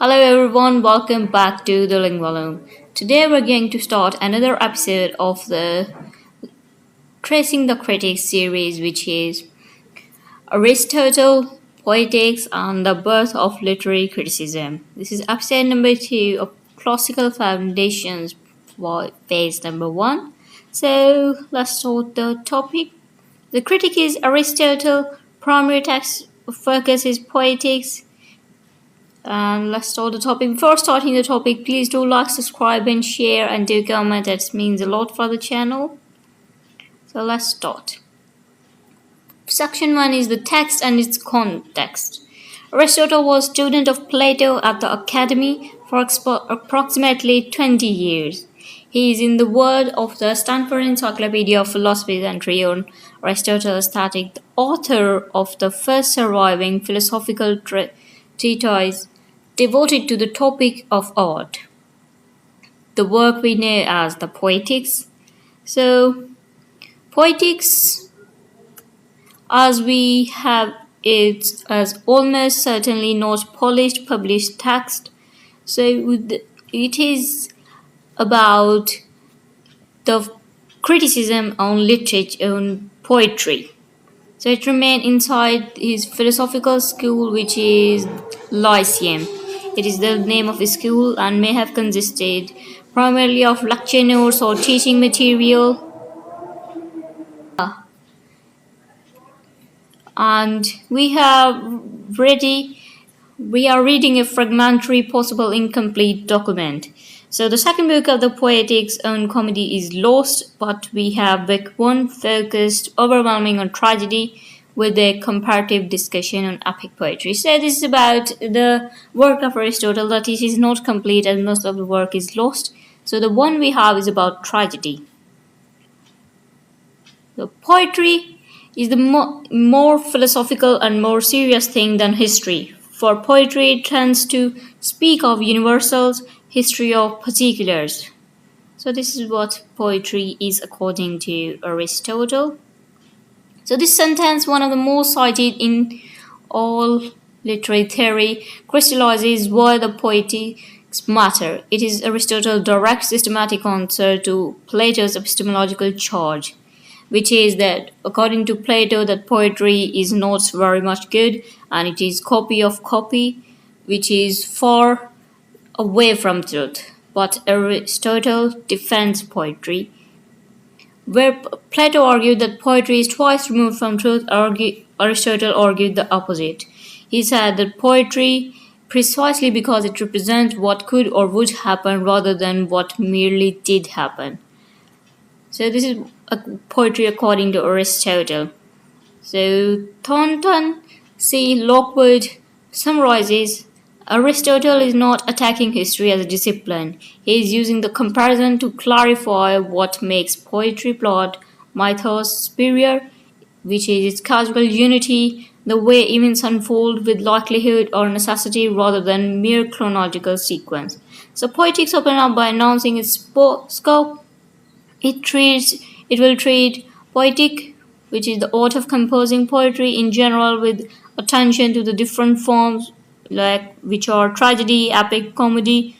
Hello everyone, welcome back to the Lingua Loom. Today we're going to start another episode of the Tracing the Critics series, which is Aristotle Poetics and the Birth of Literary Criticism. This is episode number 2 of Classical Foundations for phase number 1. So let's start the topic. The critic is Aristotle, primary text focus is poetics. And let's start the topic. Before starting the topic, please do like, subscribe, and share, and do comment. That means a lot for the channel. So let's start. Section 1 is the text and its context. Aristotle was student of Plato at the academy for approximately 20 years. He is, in the word of the Stanford Encyclopedia of Philosophy entry on Aristotle Static, the author of the first surviving philosophical treatise devoted to the topic of art, the work we know as the Poetics. So, Poetics, as we have it, as almost certainly not polished published text. So, it is about the criticism on literature, on poetry. So, it remained inside his philosophical school, which is Lyceum. It is the name of his school and may have consisted primarily of lecture notes or teaching material. And we are reading a fragmentary, possible incomplete document. So the second book of the Poetics on comedy is lost, but we have book 1 focused overwhelming on tragedy, with a comparative discussion on epic poetry. So this is about the work of Aristotle, that it is not complete and most of the work is lost. So the one we have is about tragedy. So poetry is the more philosophical and more serious thing than history. For poetry, it tends to speak of universals, history of particulars. So this is what poetry is according to Aristotle. So this sentence, one of the most cited in all literary theory, crystallizes why the poetics matter. It is Aristotle's direct systematic answer to Plato's epistemological charge, which is that according to Plato, that poetry is not very much good and it is copy of copy, which is far away from truth. But Aristotle defends poetry. Where Plato argued that poetry is twice removed from truth, Aristotle argued the opposite. He said that poetry, precisely because it represents what could or would happen rather than what merely did happen. So this is poetry according to Aristotle. So Thornton C. Lockwood summarizes, Aristotle is not attacking history as a discipline. He is using the comparison to clarify what makes poetry, plot, mythos superior, which is its causal unity, the way events unfold with likelihood or necessity rather than mere chronological sequence. So poetics open up by announcing its scope. It will treat poetic, which is the art of composing poetry in general, with attention to the different forms, like which are tragedy, epic, comedy,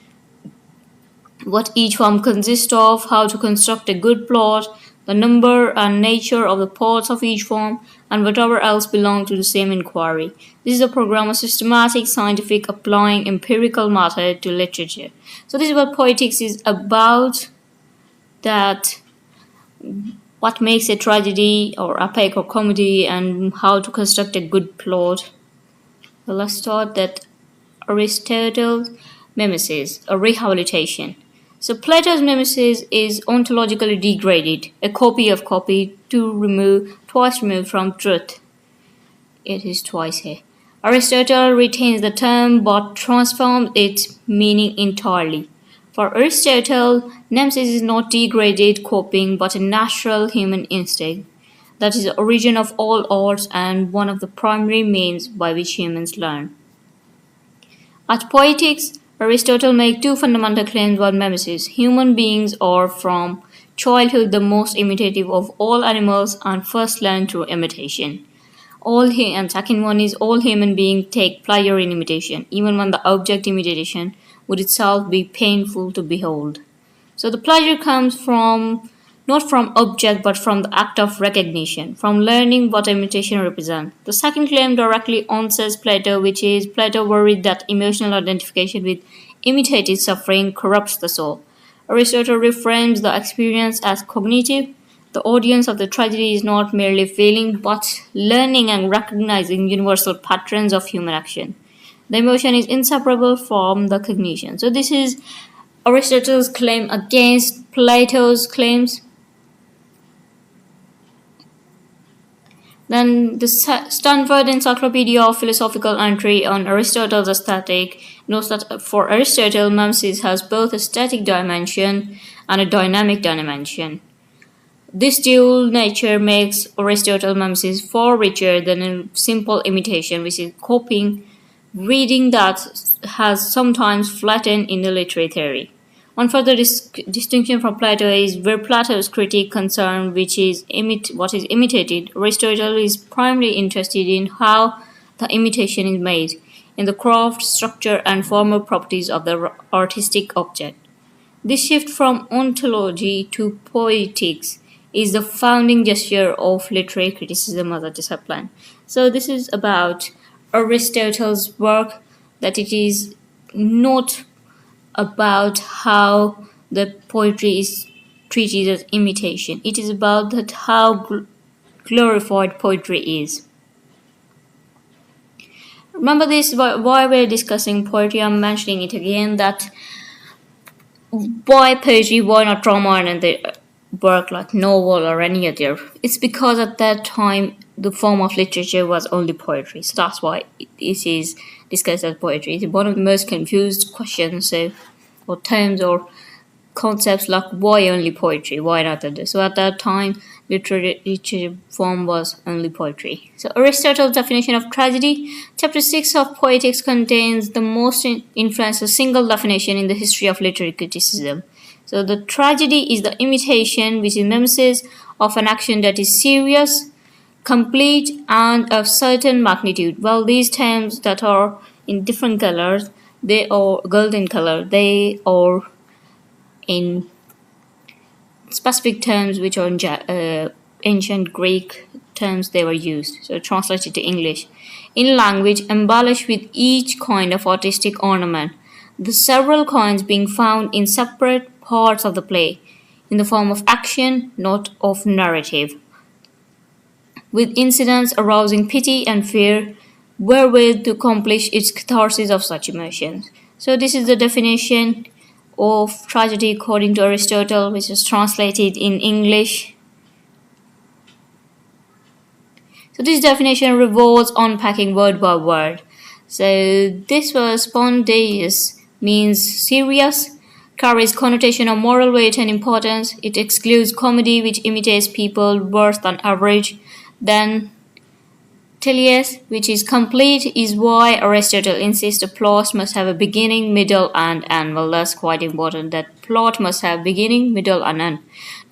what each form consists of, how to construct a good plot, the number and nature of the parts of each form, and whatever else belong to the same inquiry. This is a program of systematic, scientific, applying empirical method to literature. So this is what poetics is about, that what makes a tragedy or epic or comedy and how to construct a good plot. So let's start that Aristotle's Mimesis, a rehabilitation. So Plato's Mimesis is ontologically degraded, a copy of copy, twice removed from truth. It is twice here. Aristotle retains the term but transforms its meaning entirely. For Aristotle, nemesis is not degraded copying but a natural human instinct that is the origin of all arts and one of the primary means by which humans learn. At Poetics, Aristotle makes two fundamental claims about mimesis. Human beings are from childhood the most imitative of all animals and first learn through imitation. And second one is all human beings take pleasure in imitation, even when the object imitation would itself be painful to behold. So the pleasure comes from not from object but from the act of recognition, from learning what imitation represents. The second claim directly answers Plato, which is Plato worried that emotional identification with imitated suffering corrupts the soul. Aristotle reframes the experience as cognitive. The audience of the tragedy is not merely feeling but learning and recognizing universal patterns of human action. The emotion is inseparable from the cognition. So this is Aristotle's claim against Plato's claims. Then the Stanford Encyclopedia of Philosophical Entry on Aristotle's Aesthetic notes that for Aristotle, Mimesis has both a static dimension and a dynamic dimension. This dual nature makes Aristotle Mimesis far richer than a simple imitation, which is copying, reading that has sometimes flattened in the literary theory. One further distinction from Plato is where Plato's critique concerned which is what is imitated, Aristotle is primarily interested in how the imitation is made, in the craft, structure, and formal properties of the artistic object. This shift from ontology to poetics is the founding gesture of literary criticism as a discipline. So this is about Aristotle's work, that it is not about how the poetry is treated as imitation. It is about that how glorified poetry is. Remember this why we're discussing poetry. I'm mentioning it again that why poetry, why not drama and the work like novel or any other? It's because at that time the form of literature was only poetry. So that's why it is discussed as poetry. It's one of the most confused questions or terms or concepts like why only poetry, why not other. So at that time literature form was only poetry. So Aristotle's definition of tragedy, chapter 6 of Poetics contains the most influential single definition in the history of literary criticism. So the tragedy is the imitation, which is mimesis, of an action that is serious, complete, and of certain magnitude. Well, these terms that are in different colors, they are golden color, they are in specific terms which are in ancient Greek terms they were used, so translated to English. In language embellished with each kind of artistic ornament, the several kinds being found in separate parts of the play, in the form of action, not of narrative, with incidents arousing pity and fear, wherewith to accomplish its catharsis of such emotions. So this is the definition of tragedy according to Aristotle, which is translated in English. So this definition revolves unpacking word by word. So this was spontaneous, means serious, carries connotation of moral weight and importance. It excludes comedy, which imitates people worse than average. Then Teleios, which is complete, is why Aristotle insists a plot must have a beginning, middle, and end. Well, that's quite important, that plot must have beginning, middle, and end.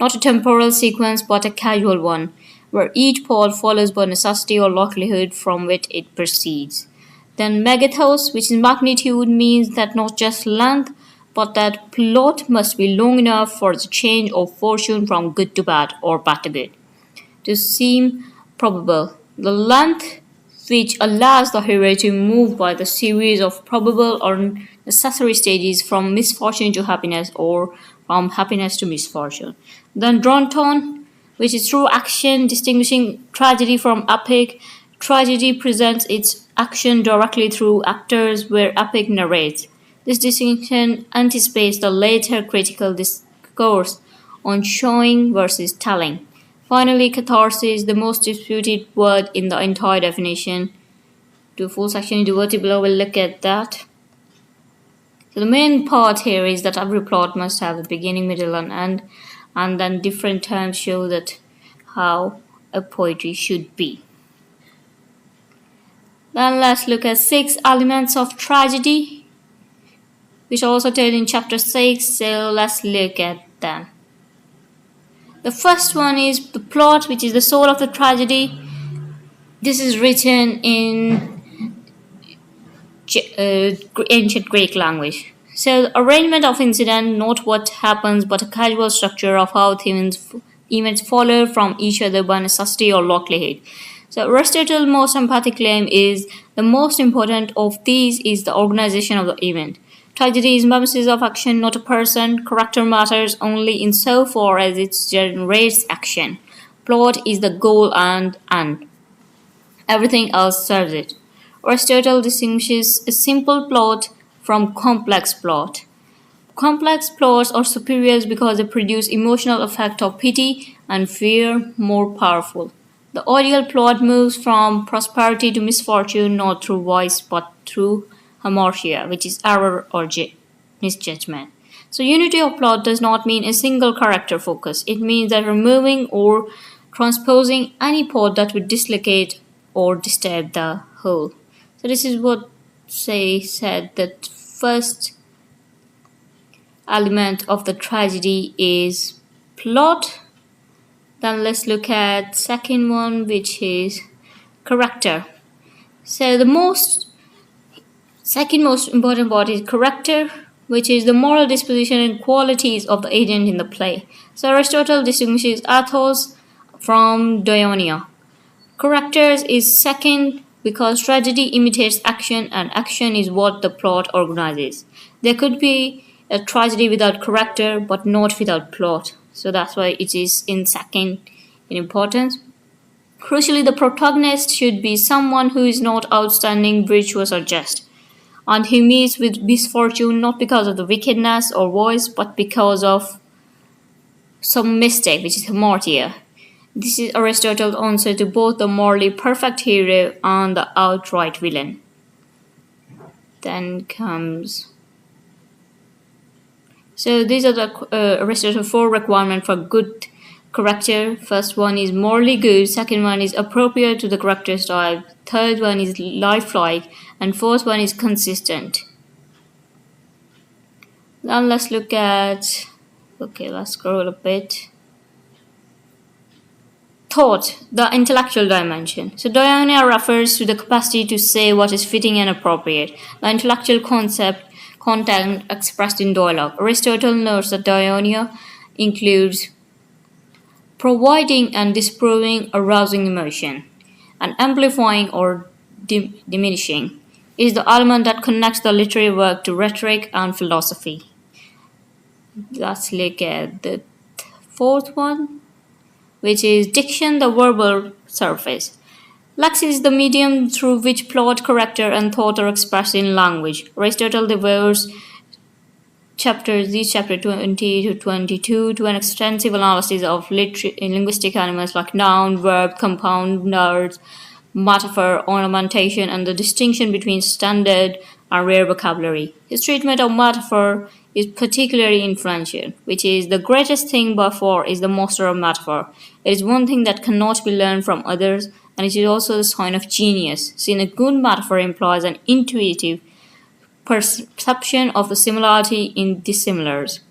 Not a temporal sequence, but a casual one, where each part follows by necessity or likelihood from which it proceeds. Then megathos, which is magnitude, means that not just length, but that plot must be long enough for the change of fortune from good to bad or bad to good to seem probable. The length which allows the hero to move by the series of probable or necessary stages from misfortune to happiness or from happiness to misfortune. Then Dronton, which is true action, distinguishing tragedy from epic. Tragedy presents its action directly through actors, where epic narrates. This distinction anticipates the later critical discourse on showing versus telling. Finally, catharsis, the most disputed word in the entire definition. To full section devoted below, we'll look at that. So the main part here is that every plot must have a beginning, middle, and end, and then different terms show that how a poetry should be. Then let's look at 6 elements of tragedy, which are also told in chapter 6. So let's look at them. The first one is the plot, which is the soul of the tragedy. This is written in ancient Greek language. So, arrangement of incident, not what happens, but a casual structure of how events follow from each other by necessity or likelihood. So, Aristotle's most emphatic claim is the most important of these is the organization of the event. Tragedy is mimesis of action, not a person. Character matters only insofar as it generates action. Plot is the goal and everything else serves it. Aristotle distinguishes a simple plot from complex plot. Complex plots are superior because they produce emotional effect of pity and fear more powerful. The ideal plot moves from prosperity to misfortune not through vice but through hamartia, which is error or misjudgment. So unity of plot does not mean a single character focus. It means that removing or transposing any part that would dislocate or disturb the whole. So this is what say said that first element of the tragedy is plot. Then let's look at second one, which is character. So the second most important part is character, which is the moral disposition and qualities of the agent in the play. So Aristotle distinguishes ethos from dianoia. Characters is second because tragedy imitates action and action is what the plot organizes. There could be a tragedy without character but not without plot. So that's why it is in second in importance. Crucially, the protagonist should be someone who is not outstanding, virtuous, or just, and who meets with misfortune not because of the wickedness or voice but because of some mistake, which is hamartia. This is Aristotle's answer to both the morally perfect hero and the outright villain. Then comes. So these are the Aristotle's four requirements for good character. First one is morally good, second one is appropriate to the character style, third one is lifelike, and fourth one is consistent. Then let's look at. Okay, let's scroll a bit. Thought, the intellectual dimension. So dianoia refers to the capacity to say what is fitting and appropriate, the intellectual content expressed in dialogue. Aristotle notes that dianoia includes providing and disproving arousing emotion, and amplifying or diminishing is the element that connects the literary work to rhetoric and philosophy. Let's look at the fourth one, which is diction, the verbal surface. Lex is the medium through which plot, character, and thought are expressed in language. Aristotle devotes these chapter 20 to 22 to an extensive analysis of linguistic elements like noun, verb, compound words, metaphor, ornamentation, and the distinction between standard and rare vocabulary. His treatment of metaphor is particularly influential, which is the greatest thing by far is the master of metaphor. It is one thing that cannot be learned from others, and it is also the sign of genius, since a good metaphor implies an intuitive perception of the similarity in dissimilars.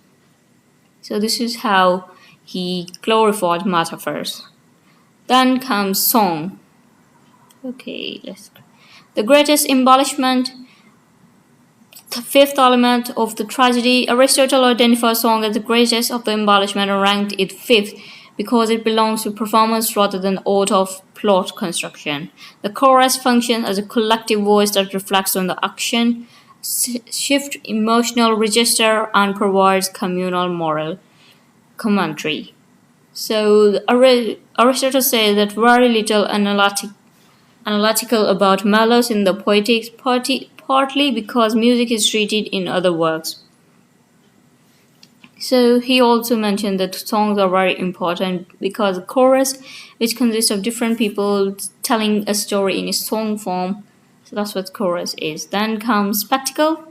So this is how he glorified metaphors. Then comes song. Okay, the greatest embellishment. The fifth element of the tragedy, Aristotle identifies song as the greatest of the embellishment and ranked it fifth because it belongs to performance rather than the art of plot construction. The chorus functions as a collective voice that reflects on the action, shifts emotional register, and provides communal moral commentary. So Aristotle says that very little analytical about melos in the Poetics, partly because music is treated in other works. So he also mentioned that songs are very important because the chorus, which consists of different people telling a story in a song form, so that's what chorus is. Then comes spectacle.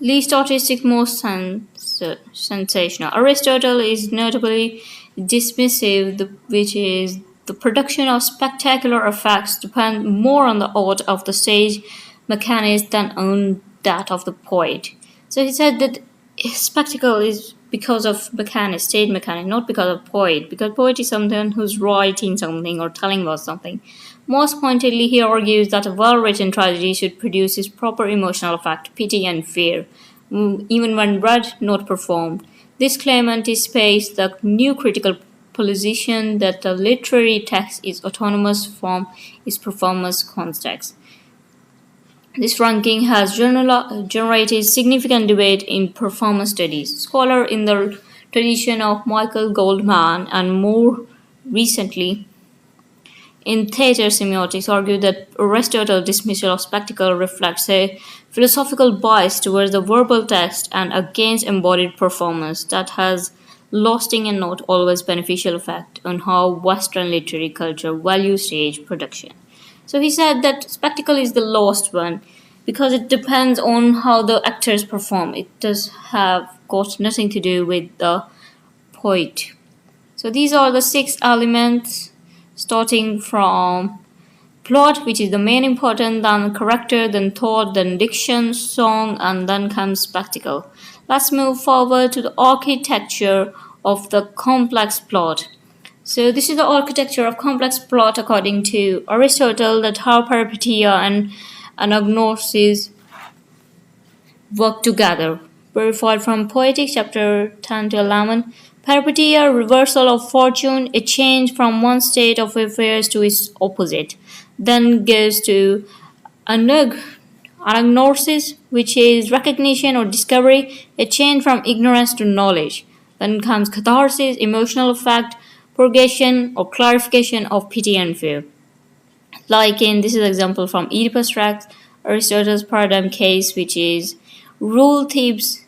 Least artistic, most sensational. Aristotle is notably dismissive, which is the production of spectacular effects depend more on the art of the stage mechanist than on that of the poet. So he said that spectacle is because of mechanic, state mechanic, not because of poet, because poet is someone who's writing something or telling about something. Most pointedly, he argues that a well-written tragedy should produce its proper emotional effect, pity and fear, even when read, not performed. This claim anticipates the new critical position that the literary text is autonomous from its performance context. This ranking has generated significant debate in performance studies. Scholars in the tradition of Michael Goldman and more recently in theater semiotics argue that Aristotle's dismissal of spectacle reflects a philosophical bias towards the verbal text and against embodied performance that has lasting and not always beneficial effect on how Western literary culture values stage production. So he said that spectacle is the lost one because it depends on how the actors perform. It does have got nothing to do with the poet. So these are the 6 elements, starting from plot, which is the main important, then character, then thought, then diction, song, and then comes spectacle. Let's move forward to the architecture of the complex plot. So this is the architecture of complex plot according to Aristotle, that how peripeteia and anagnosis work together. Verified from Poetics, chapter 10 to 11. Peripeteia, reversal of fortune, a change from one state of affairs to its opposite. Then goes to anagnosis, which is recognition or discovery, a change from ignorance to knowledge. Then comes catharsis, emotional effect, purgation or clarification of pity and fear. Like in this is an example from Oedipus Rex, Aristotle's paradigm case, which is rule Thebes,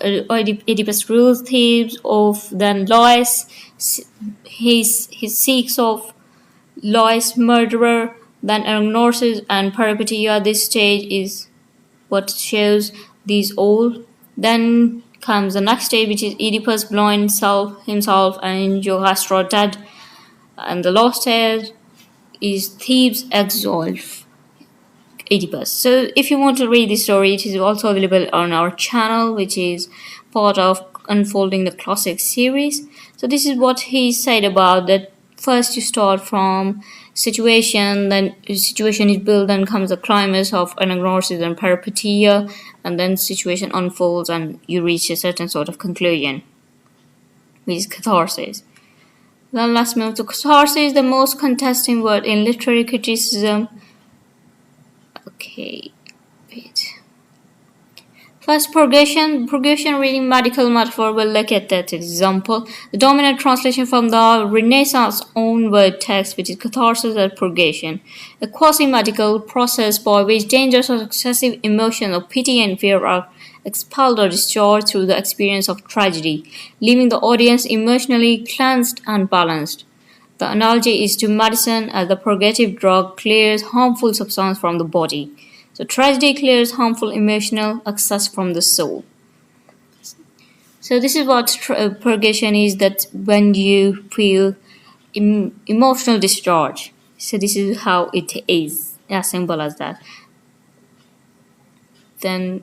Oedipus rules Thebes of then Lois, he seeks of Lois murderer, then anagnosis and peripeteia. This stage is what shows these all. Then comes the next stage, which is Oedipus blind himself and Jogastra dead. And the last stage is Thebes exile Oedipus. So if you want to read this story, it is also available on our channel, which is part of Unfolding the Classic series. So this is what he said about that. First you start from situation, then situation is built, then comes the climax of anagnosis and peripeteia, and then situation unfolds and you reach a certain sort of conclusion, which is catharsis. Then let's move to catharsis, the most contesting word in literary criticism. Okay, wait. First, purgation. Purgation reading medical metaphor. We'll look at that example. The dominant translation from the Renaissance own word text, which is catharsis or purgation, a quasi-medical process by which dangerous or excessive emotions of pity and fear are expelled or discharged through the experience of tragedy, leaving the audience emotionally cleansed and balanced. The analogy is to medicine, as the purgative drug clears harmful substance from the body. So tragedy clears harmful emotional excess from the soul. So this is what purgation is, that when you feel emotional discharge. So this is how it is, as simple as that. Then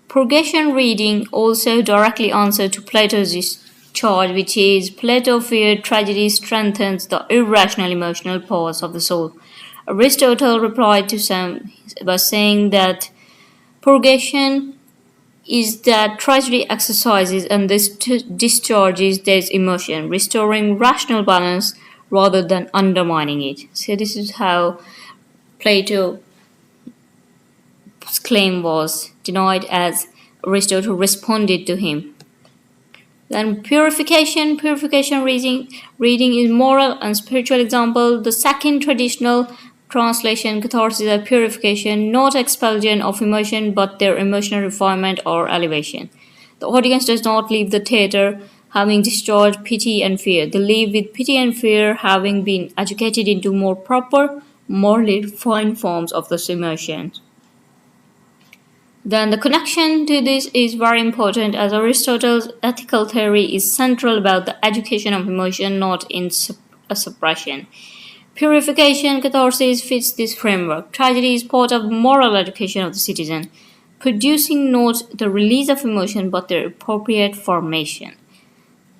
purgation reading also directly answers to Plato's charge, which is Plato feared tragedy strengthens the irrational emotional powers of the soul. Aristotle replied to some by saying that purgation is that tragedy exercises and discharges this emotion, restoring rational balance rather than undermining it. So this is how Plato's claim was denied as Aristotle responded to him. Then purification reading is moral and spiritual example. The second traditional translation, catharsis is purification, not expulsion of emotion, but their emotional refinement or elevation. The audience does not leave the theater having discharged pity and fear. They leave with pity and fear having been educated into more proper, morally refined forms of those emotions. Then the connection to this is very important, as Aristotle's ethical theory is central about the education of emotion, not in a suppression. Purification, catharsis fits this framework. Tragedy is part of moral education of the citizen. producing not the release of emotion but their appropriate formation.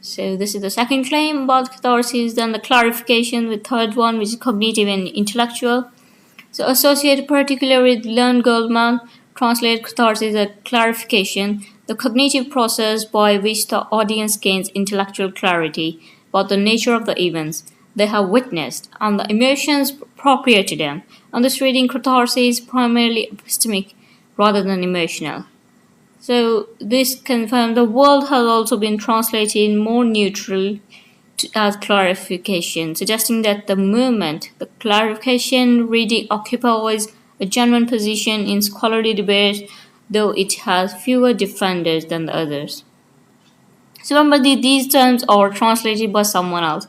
So this is the second claim about catharsis. Then the clarification with third one, which is cognitive and intellectual. So associated particularly with Learned Goldman, translate catharsis as clarification, the cognitive process by which the audience gains intellectual clarity about the nature of the events they have witnessed and the emotions appropriate to them. And this reading catharsis is primarily epistemic rather than emotional. So this confirms the word has also been translated more neutral as clarification, suggesting that the movement, the clarification reading occupies a genuine position in scholarly debate, though it has fewer defenders than the others. So remember, these terms are translated by someone else,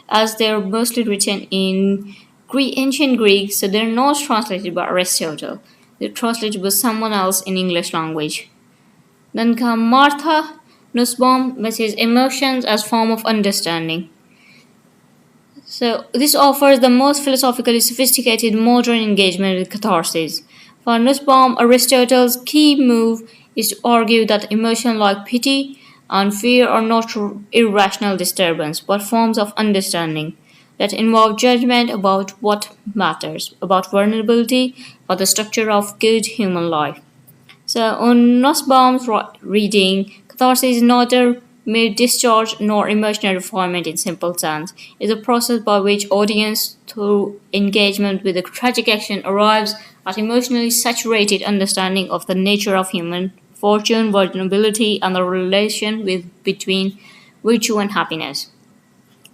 as they're mostly written in ancient Greek, so they're not translated by Aristotle. They're translated by someone else in English language. Then come Martha Nussbaum, which is emotions as form of understanding. So this offers the most philosophically sophisticated modern engagement with catharsis. For Nussbaum, Aristotle's key move is to argue that emotions like pity and fear are not irrational disturbance, but forms of understanding that involve judgment about what matters, about vulnerability, or the structure of good human life. So, on Nussbaum's reading, catharsis is not a mere discharge nor emotional refinement in simple sense. It is a process by which audience, through engagement with a tragic action, arrives at emotionally saturated understanding of the nature of human fortune, vulnerability, and the relation between virtue and happiness.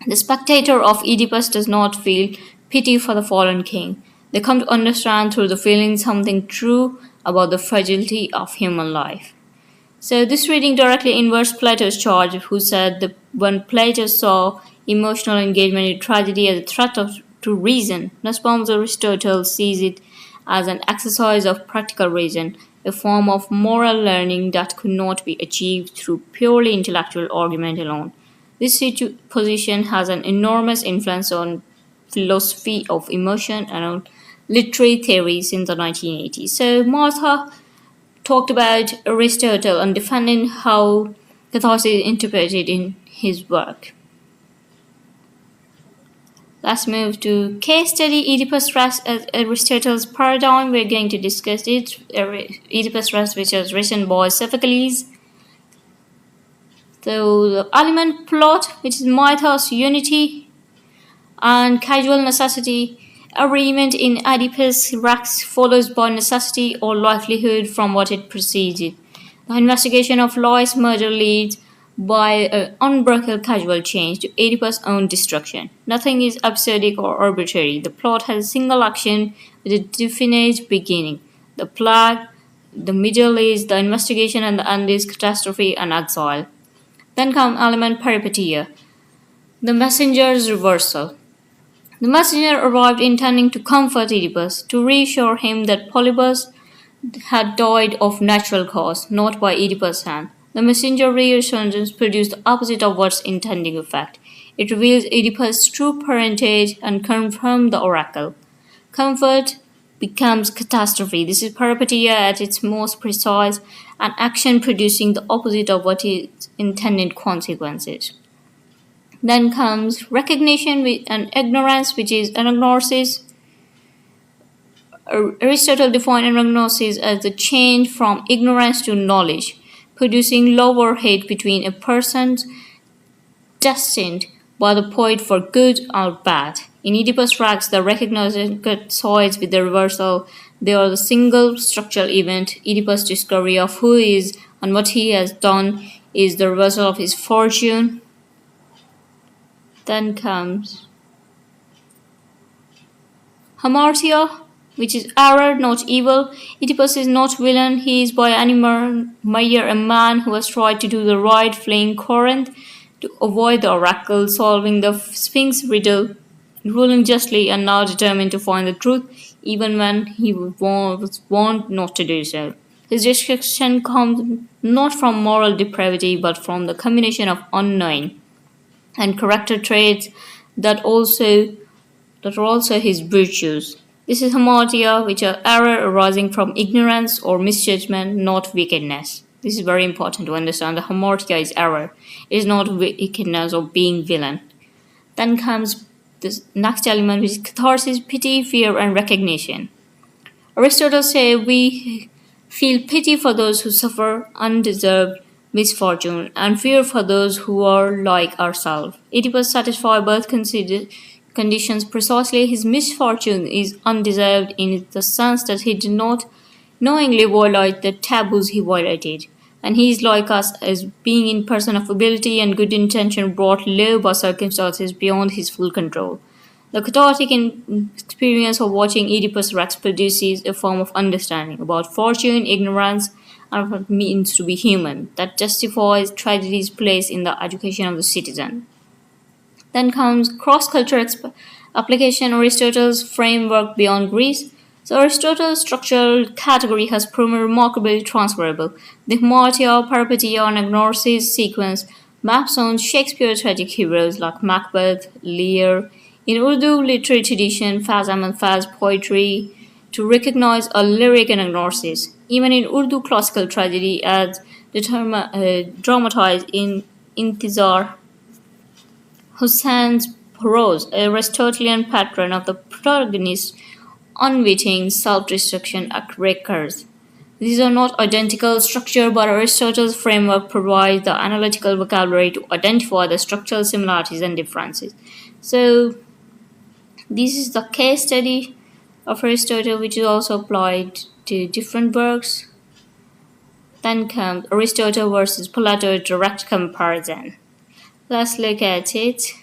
The spectator of Oedipus does not feel pity for the fallen king. They come to understand through the feeling something true about the fragility of human life. So this reading directly inverts Plato's charge, who said that when Plato saw emotional engagement in tragedy as a threat to reason, Nussbaum's Aristotle sees it as an exercise of practical reason, a form of moral learning that could not be achieved through purely intellectual argument alone. This position has an enormous influence on philosophy of emotion and on literary theory since the 1980s. So Martha talked about Aristotle and defending how catharsis is interpreted in his work. Let's move to case study Oedipus Rex as Aristotle's paradigm. We're going to discuss it. Oedipus Rex, which was written by Sophocles. So the element plot, which is mythos, unity, and casual necessity. Every event in Oedipus Rex follows by necessity or likelihood from what it preceded. The investigation of Lois' murder leads by an unbroken casual change to Oedipus' own destruction. Nothing is absurd or arbitrary. The plot has a single action with a definite beginning. The plague, the middle is the investigation, and the end is catastrophe and exile. Then come element peripeteia, the messenger's reversal. The messenger arrived intending to comfort Oedipus, to reassure him that Polybus had died of natural cause, not by Oedipus' hand. The messenger reassurance produced the opposite of what's intending effect. It reveals Oedipus' true parentage and confirms the oracle. Comfort becomes catastrophe. This is peripeteia at its most precise, an action producing the opposite of what its intended consequences. Then comes recognition and ignorance, which is anagnosis. Aristotle defined anagnosis as the change from ignorance to knowledge, producing love or hate between a persons destined by the poet for good or bad. In Oedipus Rex, the recognition coincides with the reversal. They are the single structural event. Oedipus' discovery of who he is and what he has done is the reversal of his fortune. Then comes hamartia, which is error, not evil. Oedipus is not villain. He is by any measure a man who has tried to do the right, fleeing Corinth to avoid the oracle, solving the Sphinx riddle, ruling justly, and now determined to find the truth, even when he was warned not to do so. His destruction comes not from moral depravity, but from the combination of unknowing and character traits that are also his virtues. This is hamartia, which are error arising from ignorance or misjudgment, not wickedness. This is very important to understand. The hamartia is error. It is not wickedness or being villain. Then comes this next element, which is catharsis, pity, fear, and recognition. Aristotle said we feel pity for those who suffer undeserved misfortune and fear for those who are like ourselves. Oedipus satisfied both conditions precisely. His misfortune is undeserved in the sense that he did not knowingly violate the taboos he violated. And he is like us as being in person of ability and good intention brought low by circumstances beyond his full control. The cathartic experience of watching Oedipus Rex produces a form of understanding about fortune, ignorance, and what it means to be human that justifies tragedy's place in the education of the citizen. Then comes cross-cultural application Aristotle's framework beyond Greece. So Aristotle's structural category has proven remarkably transferable. The hamartia, peripeteia, and agnosis sequence maps on Shakespeare's tragic heroes like Macbeth, Lear, in Urdu literary tradition, Fazam and Faz poetry, to recognize a lyric and agnosis. Even in Urdu classical tragedy, as dramatized in Intizar, Hussein's prose, a Aristotelian pattern of the protagonist's unwitting self-destruction recurs. These are not identical structure, but Aristotle's framework provides the analytical vocabulary to identify the structural similarities and differences. So, this is the case study of Aristotle, which is also applied to different works. Then comes Aristotle versus Plato, direct comparison. Let's look at it.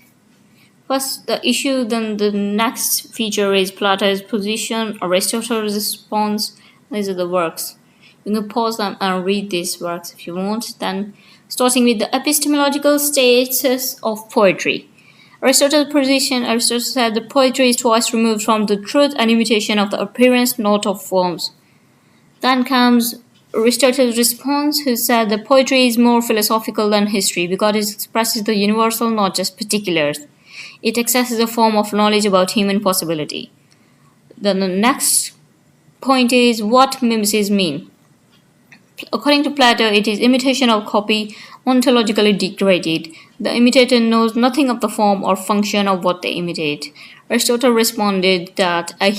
First, the issue, then the next feature is Plato's position, Aristotle's response. These are the works. You can pause them and read these works if you want. Then, starting with the epistemological status of poetry. Aristotle's position, Aristotle said that poetry is twice removed from the truth and imitation of the appearance, not of forms. Then comes Aristotle's response, who said that poetry is more philosophical than history because it expresses the universal, not just particulars. It accesses a form of knowledge about human possibility. Then the next point is what mimesis mean. According to Plato, it is imitation of copy, ontologically degraded. The imitator knows nothing of the form or function of what they imitate. Aristotle responded that a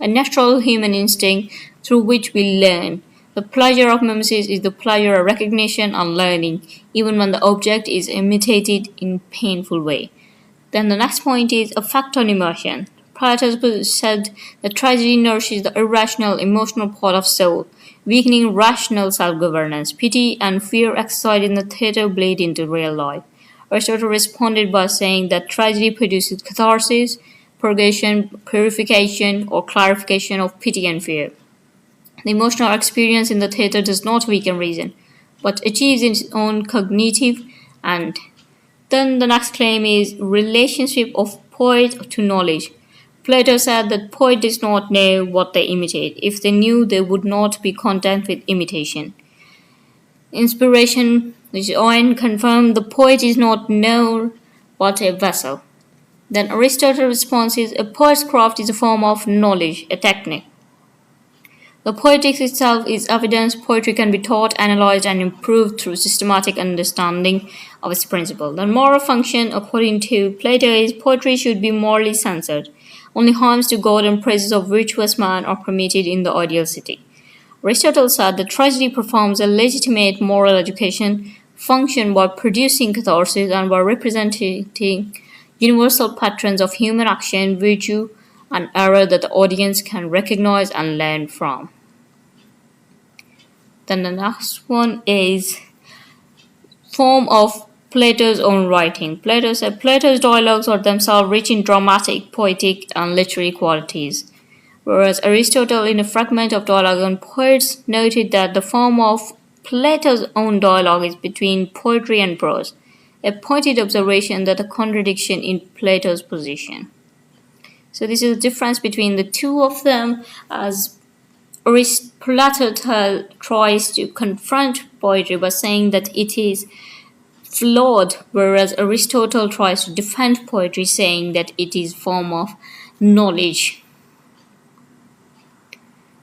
natural human instinct through which we learn. The pleasure of mimesis is the pleasure of recognition and learning, even when the object is imitated in painful way. Then the next point is effect on emotion. Plato said that tragedy nourishes the irrational emotional part of soul, weakening rational self-governance. Pity and fear exercised in the theatre bleed into real life. Aristotle responded by saying that tragedy produces catharsis, purgation, purification, or clarification of pity and fear. The emotional experience in the theatre does not weaken reason, but achieves its own cognitive end. Then the next claim is relationship of poet to knowledge. Plato said that poet does not know what they imitate. If they knew, they would not be content with imitation. Inspiration, which Owen confirmed, the poet is not known but a vessel. Then Aristotle's response is a poet's craft is a form of knowledge, a technique. The poetics itself is evidence. Poetry can be taught, analyzed, and improved through systematic understanding of its principle. The moral function, according to Plato, is poetry should be morally censored. Only harms to God and praises of virtuous man are permitted in the ideal city. Aristotle said that tragedy performs a legitimate moral education function by producing catharsis and by representing universal patterns of human action, virtue, and error that the audience can recognize and learn from. Then the next one is form of Plato's own writing. Plato said Plato's dialogues are themselves rich in dramatic, poetic, and literary qualities, whereas Aristotle, in a fragment of Dialogue on Poets, noted that the form of Plato's own dialogue is between poetry and prose, a pointed observation that a contradiction in Plato's position. So this is the difference between the two of them, as Plato tries to confront poetry by saying that it is flawed, whereas Aristotle tries to defend poetry saying that it is a form of knowledge.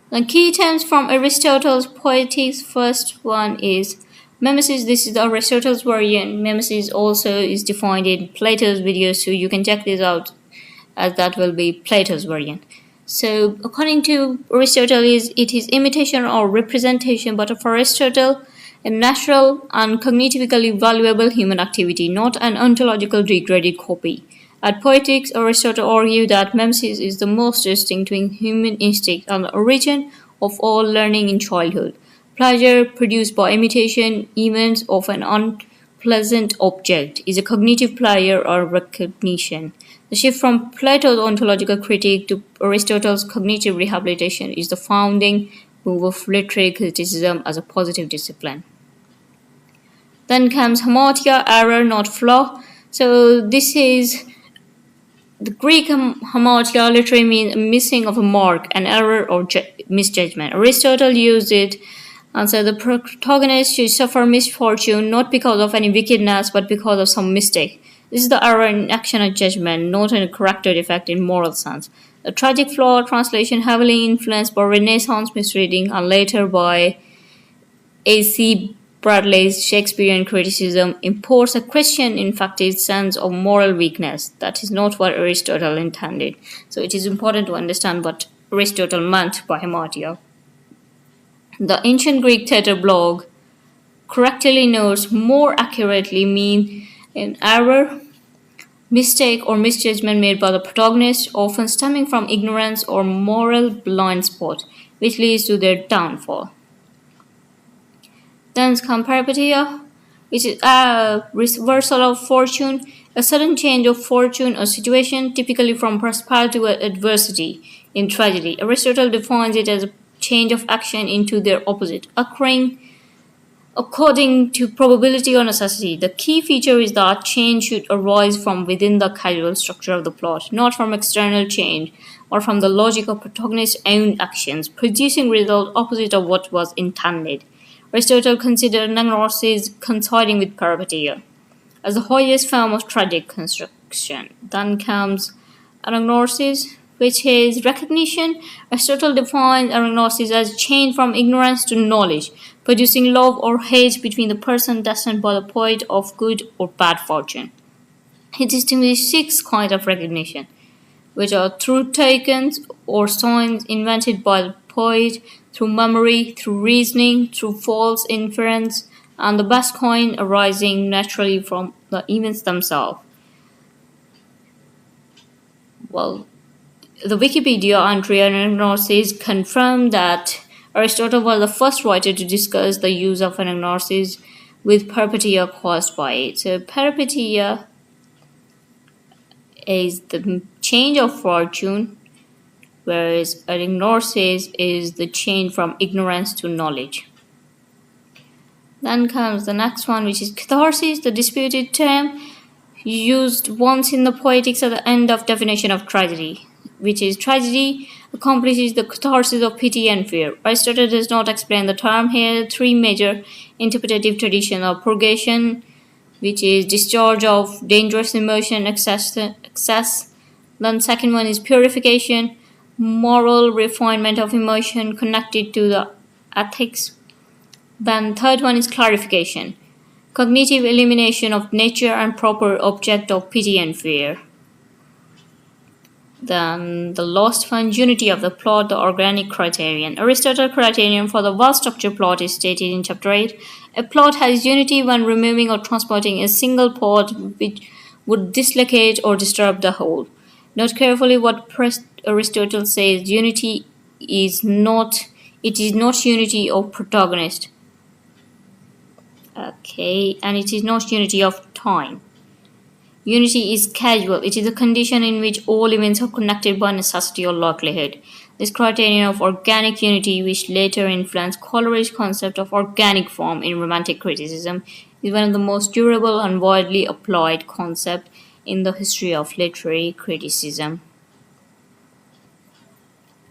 The key terms from Aristotle's Poetics. First one is Mimesis. This is the Aristotle's version. Mimesis also is defined in Plato's videos, so you can check this out as that will be Plato's version. So, according to Aristotle, it is imitation or representation, but for Aristotle, a natural and cognitively valuable human activity, not an ontological degraded copy. At Poetics, Aristotle argued that mimesis is the most distinctive human instinct and the origin of all learning in childhood. Pleasure produced by imitation, even of an unpleasant object, is a cognitive pleasure or recognition. The shift from Plato's ontological critique to Aristotle's cognitive rehabilitation is the founding move of literary criticism as a positive discipline. Then comes hamartia, error, not flaw. So this is the Greek hamartia literally means missing of a mark, an error or misjudgment. Aristotle used it and said the protagonist should suffer misfortune not because of any wickedness but because of some mistake. This is the error in action or judgment, not in a character defect in moral sense. The tragic flaw translation heavily influenced by Renaissance misreading and later by A.C. Bradley's Shakespearean criticism imports a Christian infected sense of moral weakness. That is not what Aristotle intended. So it is important to understand what Aristotle meant by hamartia. The ancient Greek tetrablogue correctly notes more accurately mean an error, mistake, or misjudgment made by the protagonist, often stemming from ignorance or moral blind spot, which leads to their downfall. Then comes peripeteia, which is a reversal of fortune, a sudden change of fortune or situation, typically from prosperity to adversity in tragedy. Aristotle defines it as a change of action into their opposite, occurring according to probability or necessity. The key feature is that change should arise from within the causal structure of the plot, not from external change or from the logic of protagonist's own actions, producing results opposite of what was intended. Aristotle considered anagnoses coinciding with peripeteia as the highest form of tragic construction. Then comes anagnosis, which is recognition. Aristotle defines anagnosis as change from ignorance to knowledge, producing love or hate between the person destined by the poet of good or bad fortune. He distinguished six kinds of recognition, which are through tokens or signs invented by the poet, through memory, through reasoning, through false inference, and the best kind arising naturally from the events themselves. Well, the Wikipedia entry on anagnosis confirmed that Aristotle was the first writer to discuss the use of anagnosis with peripeteia caused by it. So peripeteia is the change of fortune, whereas anagnosis is the change from ignorance to knowledge. Then comes the next one, which is catharsis, the disputed term used once in the Poetics at the end of definition of tragedy, which is tragedy accomplishes the catharsis of pity and fear. Aristotle does not explain the term here. Three major interpretative traditions are purgation, which is discharge of dangerous emotion, excess. Then second one is purification, moral refinement of emotion connected to the ethics. Then third one is clarification, cognitive elimination of nature and proper object of pity and fear. Then the last one, unity of the plot, the organic criterion. Aristotle's criterion for the well-structured plot is stated in chapter 8. A plot has unity when removing or transporting a single part which would dislocate or disturb the whole. Note carefully what Aristotle says. Unity is not, it is not unity of protagonist. Okay, and it is not unity of time. Unity is causal. It is a condition in which all events are connected by necessity or likelihood. This criterion of organic unity, which later influenced Coleridge's concept of organic form in Romantic criticism, is one of the most durable and widely applied concepts in the history of literary criticism.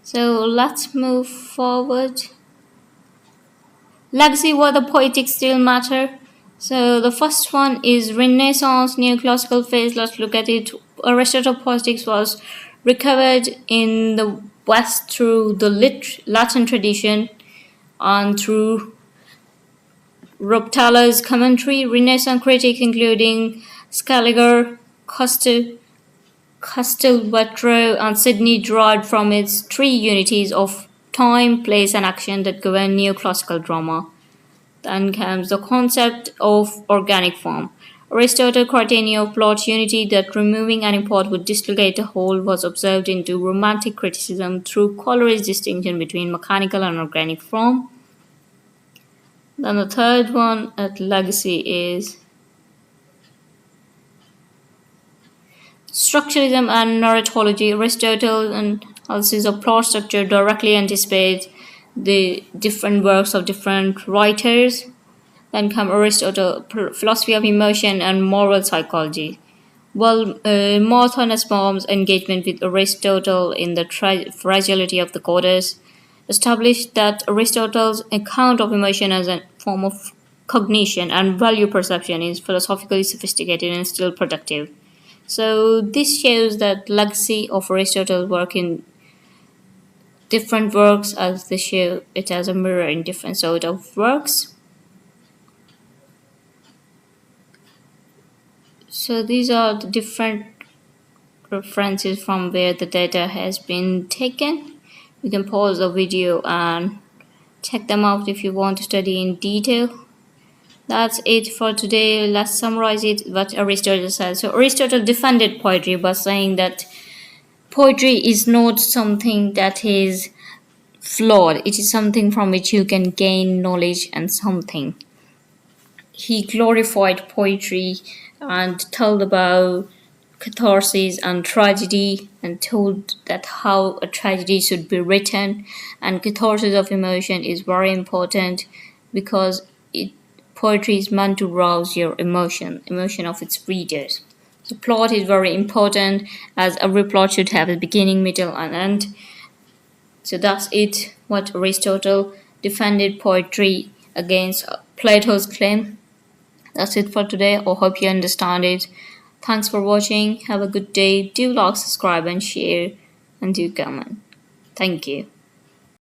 So let's move forward. Legacy, why the poetics still matter. So the first one is Renaissance neoclassical phase. Let's look at it. Aristotle Poetics was recovered in the west through the Latin tradition and through Ruptala's commentary, Renaissance critics including Scaliger, Castelvetro, and Sidney derived from its three unities of time, place, and action that govern neoclassical drama. Then comes the concept of organic form. Aristotle's criterion of plot unity that removing any part would dislocate the whole was observed into Romantic criticism through Coleridge's distinction between mechanical and organic form. Then the third one at legacy is Structuralism and narratology. Aristotle's analysis of plot structure directly anticipates the different works of different writers. Then come Aristotle, philosophy of emotion and moral psychology. Well, Martha Nussbaum's engagement with Aristotle in the fragility of the goddess established that Aristotle's account of emotion as a form of cognition and value perception is philosophically sophisticated and still productive. So this shows that legacy of Aristotle's work in different works as they show it as a mirror in different sort of works. So these are the different references from where the data has been taken. You can pause the video and check them out if you want to study in detail. That's it for today. Let's summarize it what Aristotle said. So Aristotle defended poetry by saying that poetry is not something that is flawed. It is something from which you can gain knowledge and something. He glorified poetry and told about catharsis and tragedy and told that how a tragedy should be written, and catharsis of emotion is very important because poetry is meant to rouse your emotion of its readers. The plot is very important as every plot should have a beginning, middle and end. So that's it, what Aristotle defended poetry against Plato's claim. That's it for today. I hope you understand it. Thanks for watching. Have a good day. Do like, subscribe and share and do comment. Thank you.